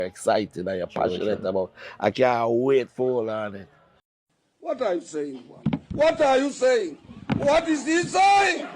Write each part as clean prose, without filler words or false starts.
excited and you're passionate about. I can't wait for all on it. What are you saying, man? What are you saying? What is he saying?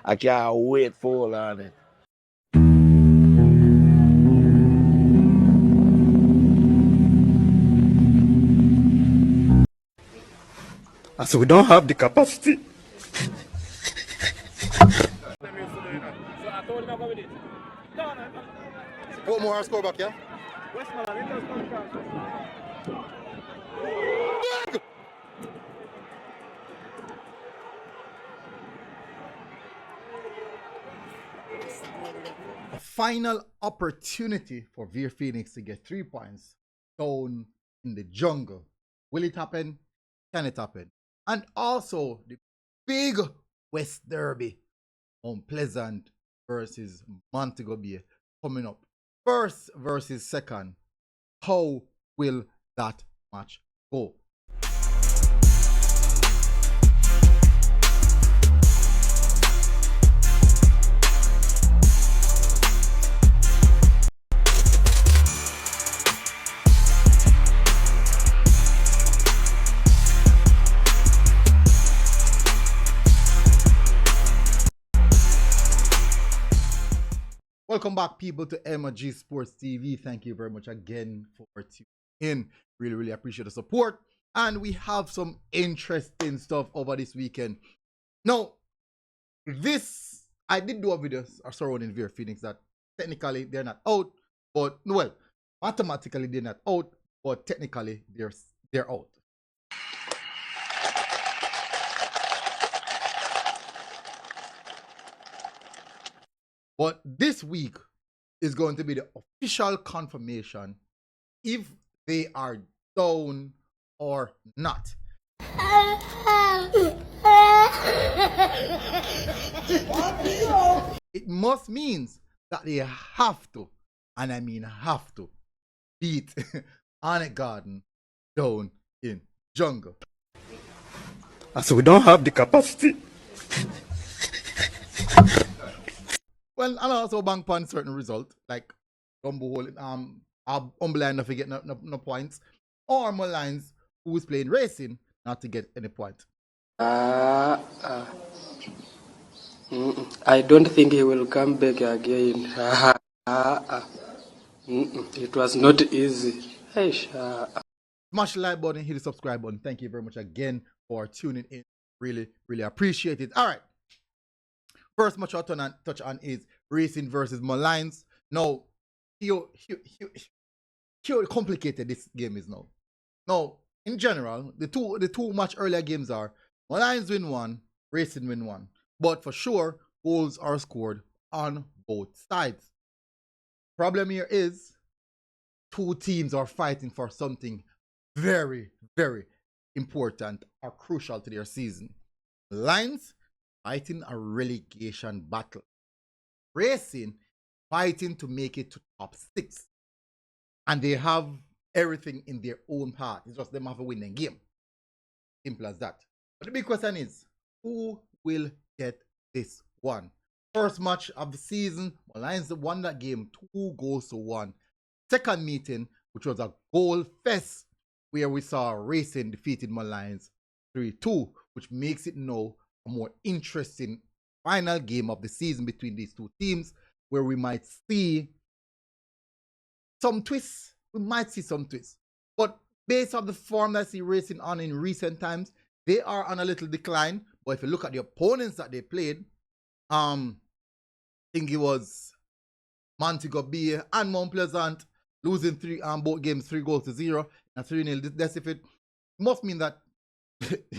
I can't wait for all on it. So we don't have the capacity. Portmore score back, yeah? A final opportunity for Vere Phoenix to get 3 points down in the jungle. Will it happen? Can it happen? And also the big West Derby on Pleasant versus Montego Bay coming up. First versus second. How will that match go? Welcome back, people, to MG Sports TV. Thank you very much again for tuning in. Really appreciate the support. And we have some interesting stuff over this weekend. Now, I did do a video surrounding Vere Phoenix that technically they're not out, but, well, mathematically they're not out, but technically they're out. But this week is going to be the official confirmation if they are down or not. It must mean that they have to, and I mean have to, beat Arnett Garden down in jungle. So we don't have the capacity. Well, and also bank on certain result, like Dunbeholden, Molynes not to get no points, or Molynes, who is playing racing, not to get any point. I don't think he will come back again. It was not easy. Smash the like button, hit the subscribe button. Thank you very much again for tuning in. Really appreciate it. All right. First match I'll touch on is Racing versus Molynes. Now, how complicated this game is now. Now, in general, the two much earlier games are Molynes win 1, Racing win 1. But for sure, goals are scored on both sides. Problem here is two teams are fighting for something very important or crucial to their season. Molynes fighting a relegation battle. Racing fighting to make it to top 6. And they have everything in their own part. It's just them have a winning game. Simple as that. But the big question is, who will get this one? First match of the season, Molynes won that game 2-1. Second meeting, which was a goal fest, where we saw Racing defeated Molynes 3-2, which makes it now a more interesting final game of the season between these two teams, where we might see some twists. But based on the form that I see Racing on in recent times, they are on a little decline. But if you look at the opponents that they played, I think it was Montego Bay and Mount Pleasant losing both games 3-0 and 3-0 deficit. Must mean that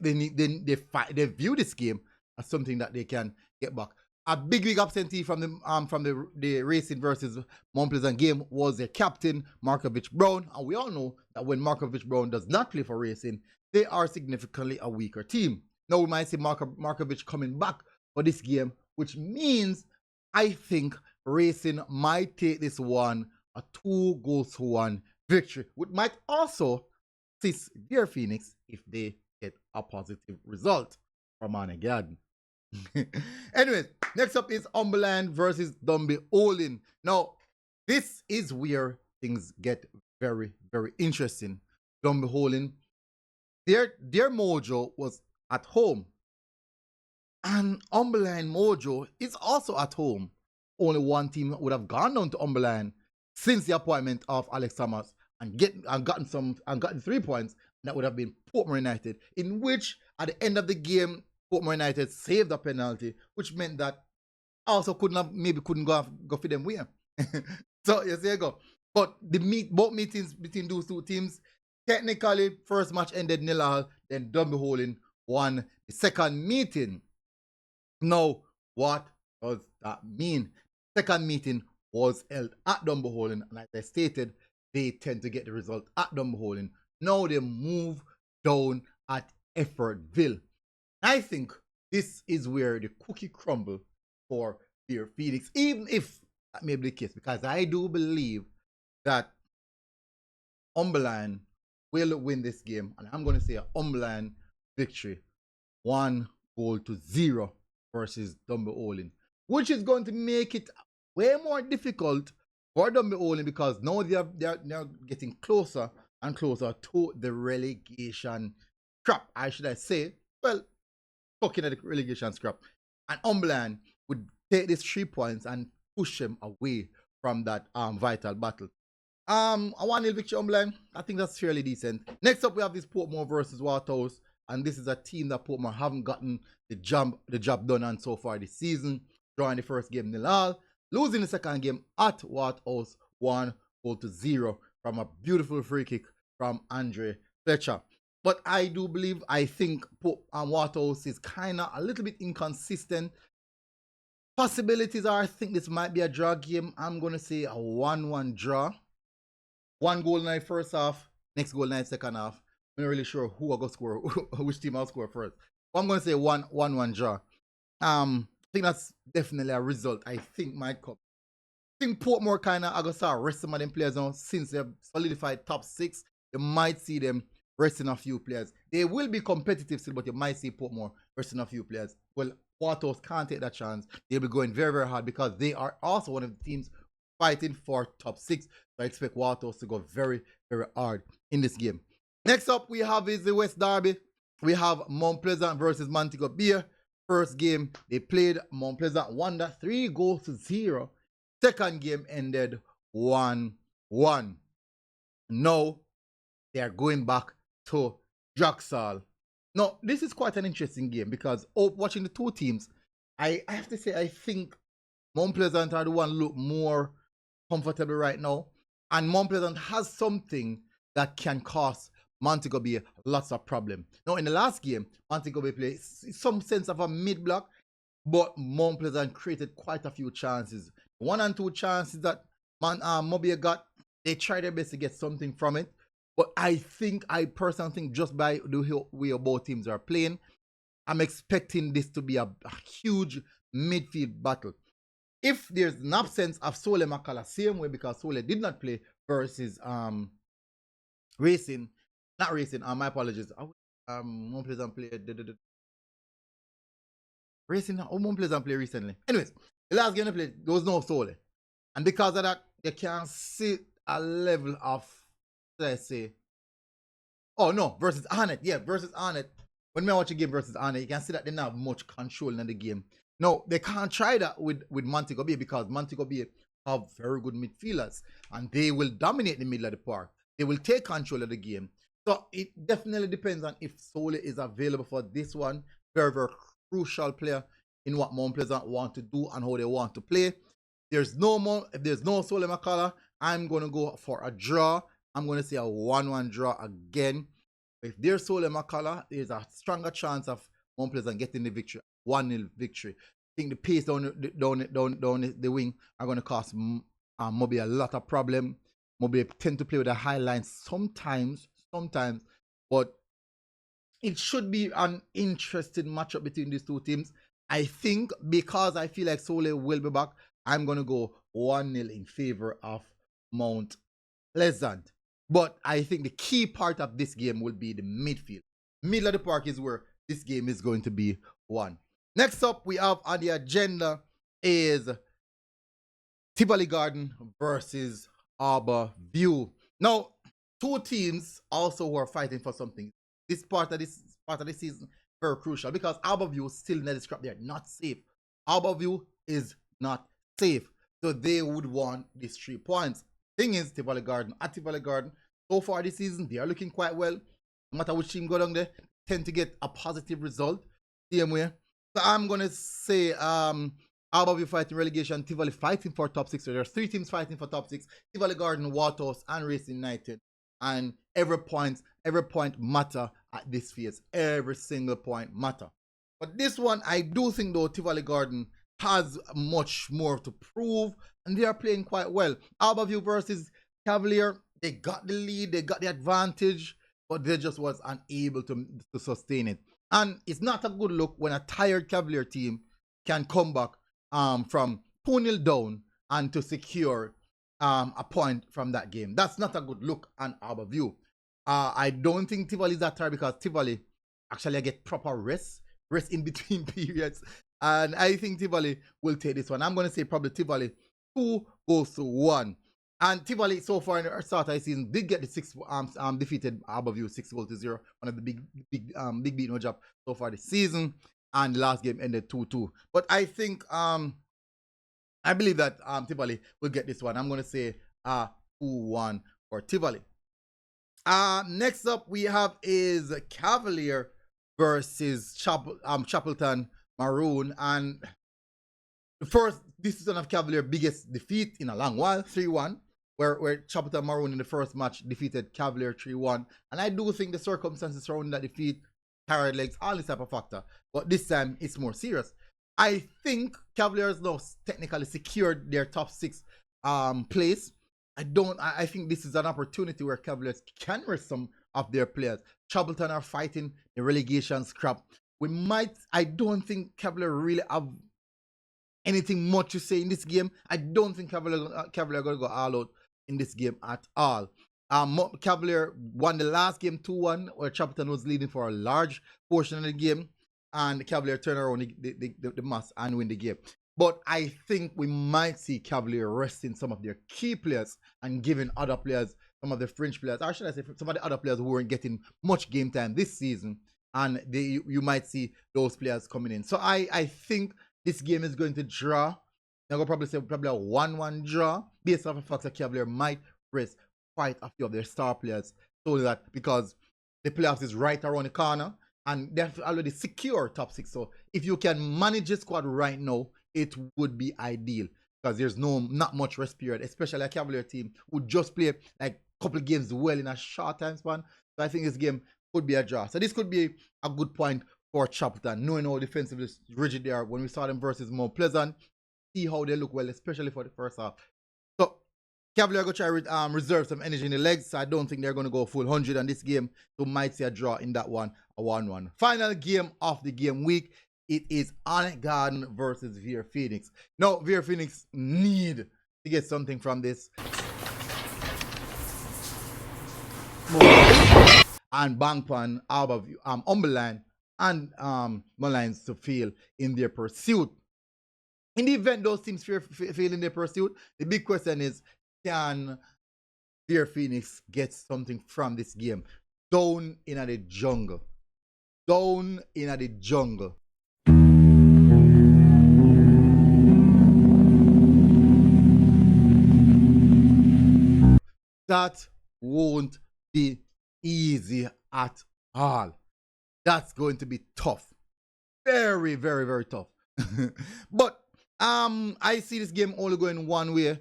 they view this game as something that they can get back. A big absentee from the Racing versus Mount Pleasant game was their captain, Markovich Brown. And we all know that when Markovich Brown does not play for Racing, they are significantly a weaker team. Now we might see Markovich coming back for this game, which means I think Racing might take this one a 2-1 victory, which might also assist Vere Phoenix if they get a positive result from Arnett Garden. Anyways, next up is Umberland versus Dunbeholden. Now, this is where things get very, very interesting. Dunbeholden, their mojo was at home. And Umberland mojo is also at home. Only one team would have gone down to Umberland since the appointment of Alex Thomas and gotten 3 points. That would have been Portmore United, in which at the end of the game, Portmore United saved a penalty, which meant that also couldn't go for them win. So yes, there you go. But both meetings between those two teams, technically, first match ended 0-0, then Dunbeholden won the second meeting. Now, what does that mean? Second meeting was held at Dunbeholden, and as I stated, they tend to get the result at Dunbeholden. Now they move down at Effortville. I think this is where the cookie crumble for Vere Phoenix, even if that may be the case, because I do believe that Umberland will win this game, and I'm going to say an Umberland victory, 1-0 versus Dunbeholden, which is going to make it way more difficult for Dunbeholden because now they're getting closer and closer to the relegation scrap. I should say, well, talking at the relegation scrap, and Umberland would take these 3 points and push them away from that vital battle. A 1-0 victory Umberland, I think that's fairly decent. Next up, we have this Portmore versus Waterhouse, and this is a team that Portmore haven't gotten the job done on so far this season. Drawing the first game 0-0, losing the second game at Waterhouse 1-0 from a beautiful free kick from Andre Fletcher. But I think Waterhouse is kind of a little bit inconsistent. Possibilities are, I think this might be a draw game. I'm going to say a 1-1 draw. 1 goal in the first half, next goal in the second half. I'm not really sure who will go score, which team will score first. But I'm going to say 1-1 draw. I think that's definitely a result I think might come. I think Portmore kind of, I going to start rest some of them players now since they've solidified top 6. You might see them resting a few players. They will be competitive still, but you might see Portmore resting a few players. Well, Waterhouse can't take that chance. They'll be going very, very hard because they are also one of the teams fighting for top 6. So I expect Waterhouse to go very, very hard in this game. Next up, we have is the West Derby. We have Mount Pleasant versus Montego Bay. First game, they played. Mount Pleasant won that 3-0. Second game ended 1-1. Now, they are going back to Jacksal. Now, this is quite an interesting game because watching the two teams, I have to say I think Mount Pleasant are the one look more comfortable right now. And Mount Pleasant has something that can cause Montego Bay lots of problem. Now, in the last game, Montego Bay played some sense of a mid-block, but Mount Pleasant created quite a few chances. 1 and 2 chances that Mobay got, they tried their best to get something from it. But I personally think just by the way both teams are playing, I'm expecting this to be a huge midfield battle. If there's an absence of Sole Makala, same way because Sole did not play versus Racing, not Racing, my apologies. Mount Pleasant played Racing, Mount Pleasant played recently. Anyways, the last game they played, there was no Sole. And because of that, you can see a level of, let's say, oh no, versus Arnett. Yeah, versus Arnett. When I watch a game versus Arnett, you can see that they don't have much control in the game. No, they can't try that with Montego Bay because Montego Bay have very good midfielders and they will dominate the middle of the park. They will take control of the game. So it definitely depends on if Sole is available for this one. Very, very crucial player in what Mount Pleasant want to do and how they want to play. If there's no Sole Makala, I'm going to go for a draw. I'm going to say a 1-1 draw again. If there's Sole Makala, there's a stronger chance of Mount Pleasant getting the victory. 1-0 victory. I think the pace down the wing are going to cause Mobay a lot of problem. Mobay tend to play with a high line sometimes, but it should be an interesting matchup between these two teams. I think because I feel like Sole will be back, I'm going to go 1-0 in favor of Mount Pleasant. But I think the key part of this game will be the midfield. Middle of the park is where this game is going to be won. Next up, we have on the agenda is Tivoli Garden versus Arbor View. Now, two teams also who are fighting for something. This part of the season very crucial because Arbor View still in the scrap. They're not safe. Arbor View is not safe, so they would want these 3 points. Thing is, Tivoli Garden so far this season they are looking quite well. No matter which team go down there, tend to get a positive result. Same way. So I'm gonna say Arbor View fighting relegation, Tivoli fighting for top 6. So there's 3 teams fighting for top 6: Tivoli Garden, Waterhouse, and Racing United. And every point matter at this phase. Every single point matter. But this one, I do think though Tivoli Garden has much more to prove, and they are playing quite well. Arbor View versus Cavalier, they got the lead, they got the advantage, but they just was unable to sustain it. And it's not a good look when a tired Cavalier team can come back from 2-0 down and to secure a point from that game. That's not a good look on Arbor View. I don't think Tivoli is that tired because Tivoli actually get proper rest in between periods. And I think Tivoli will take this one. I'm going to say probably Tivoli 2-1. And Tivoli so far in the start of the season did get the defeated Arbor View 6-0. One of the big beat no job so far this season. And the last game ended 2-2. But I think I believe that Tivoli will get this one. I'm going to say 2-1 for Tivoli. Next up we have is Cavalier versus Chapelton Maroon. And this is one of Cavalier biggest defeat in a long while, 3-1, where Chapelton Maroon in the first match defeated Cavalier 3-1. And I do think the circumstances surrounding that defeat, tired legs, all this type of factor. But this time it's more serious. I think Cavaliers now technically secured their top 6 place. I think this is an opportunity where Cavaliers can rest some of their players. Chapelton are fighting the relegation scrap. I don't think Cavalier really have anything much to say in this game. I don't think Cavalier are going to go all out in this game at all. Cavalier won the last game 2-1, where Chapelton was leading for a large portion of the game, and Cavalier turned around the mass and win the game. But I think we might see Cavalier resting some of their key players and giving other players, some of the fringe players, or should I say some of the other players who weren't getting much game time this season, and you might see those players coming in. So I think this game is going to draw. I'm going to probably say a 1-1 draw based off the fact that Cavalier might rest quite a few of their star players, so that because the playoffs is right around the corner and they've already secure top 6. So if you can manage the squad right now, it would be ideal because there's not much rest period, especially a Cavalier team who just play like a couple of games well in a short time span. So I think this game could be a draw. So this could be a good point for Chapelton, knowing how defensively rigid they are. When we saw them versus Mount Pleasant, see how they look well, especially for the first half. So Cavalier are going to try reserve some energy in the legs, so I don't think they're going to go full 100 on this game. So might see a draw in that one, a 1-1. Final game of the game week, it is Arnett Garden versus Vere Phoenix. Now, Vere Phoenix need to get something from this. And Bangpan, Arbor View, Umberland, and Molynes to fail in their pursuit. In the event those teams fail in their pursuit, the big question is, can Vere Phoenix get something from this game? Down in the jungle. Down in the jungle. That won't be easy at all. That's going to be tough. Very, very, very tough. But I see this game only going one way.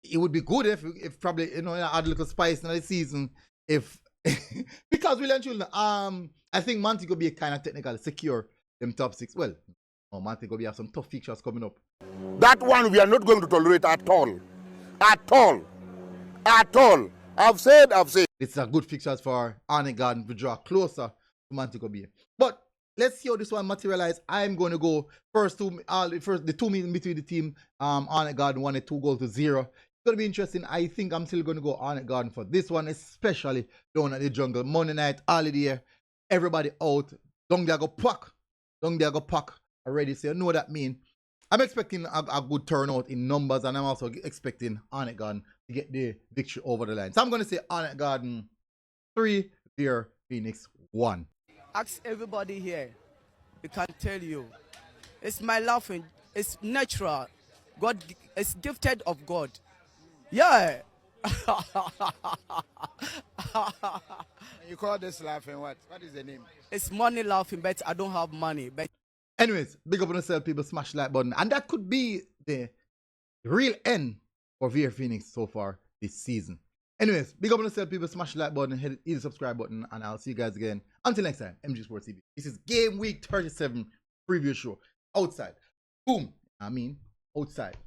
It would be good if probably add a little spice in the season if because William Children, I think Monty could be kind of technical secure them top 6. Well, Monty could have some tough fixtures coming up. That one we are not going to tolerate at all. At all. At all. I've said. It's a good fixtures for Arnett Garden to draw closer to Montego Bay. But let's see how this one materialize. I'm going to go the 2 meetings between the team. Arnett Garden won it 2-0. It's going to be interesting. I think I'm still going to go Arnett Garden for this one, especially down at the jungle. Monday night, holiday, everybody out. Down there go pack. already, so you know what that means. I'm expecting a good turnout in numbers, and I'm also expecting Arnett Garden to get the victory over the line. So I'm going to say Arnett Garden 3, Vere Phoenix 1. Ask everybody here. They can tell you. It's my laughing. It's natural. God, it's gifted of God. Yeah. You call this laughing what? What is the name? It's money laughing, but I don't have money. But anyways, big up on yourself, people. Smash the like button. And that could be the real end for Vere Phoenix so far this season. Anyways, big up on yourself, people. Smash the like button, hit the subscribe button, and I'll see you guys again. Until next time, MG Sports TV. This is Game Week 37 preview show. Outside. Boom. I mean, outside.